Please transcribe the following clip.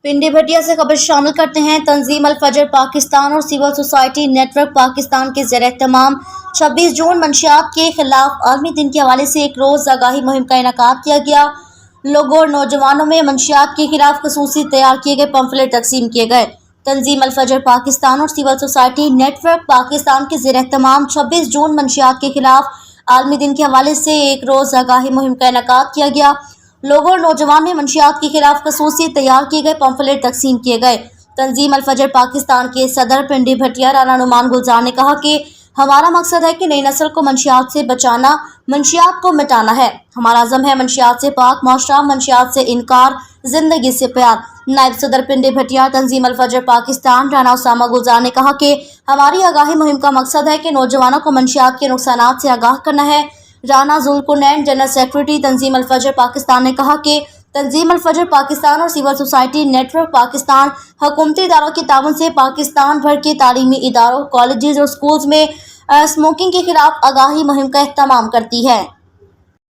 पिंडी भटिया से खबर शामिल करते हैं। तंजीम अल-फजर पाकिस्तान और सिविल सोसाइटी नेटवर्क पाकिस्तान के ज़ेर-ए-एहतमाम 26 जून मंशियात के खिलाफ आलमी दिन के हवाले से एक रोज़ आगाही मुहिम का इनेकाद किया गया। लोगों और नौजवानों में मंशियात के खिलाफ खसूसी तैयार किए गए पंफलेट तकसीम किए गए। तंजीम अल-फजर पाकिस्तान और सिविल सोसाइटी नेटवर्क पाकिस्तान के ज़ेर-ए-एहतमाम 26 जून मंशियात के खिलाफ आलमी दिन के हवाले से एक रोज़ आगाही मुहिम का इनेकाद किया गया। लोगों और नौजवान में मंशियात के खिलाफ खसूसी तैयार किए गए पंफलेट तकसीम किए गए। तंजीम अल-फजर पाकिस्तान के सदर पिंडी भटिया राना नुमान गुलजार ने कहा कि हमारा मकसद है कि नई नस्ल को मंशियात से बचाना, मंशियात को मिटाना है। हमारा अज़म है मंशियात से पाक माशरा, मंशियात से इनकार, जिंदगी से प्यार। नायब सदर पिंडी भटिया तंजीम अल-फजर पाकिस्तान राना उसामा गुलजार ने कहा कि हमारी आगाही मुहिम का मकसद है कि नौजवानों को मंशियात के नुकसानात से आगाह करना है। राना जुल्कुनैन जनरल सेक्रेटरी तंजीम अल-फजर पाकिस्तान ने कहा कि तंजीम अल-फजर पाकिस्तान और सिविल सोसाइटी नेटवर्क पाकिस्तान हुकूमती इदारों के ताउन से पाकिस्तान भर के तालीमी इदारों, कॉलेजेस और स्कूल्स में स्मोकिंग के खिलाफ आगाही मुहिम का एहतमाम करती है।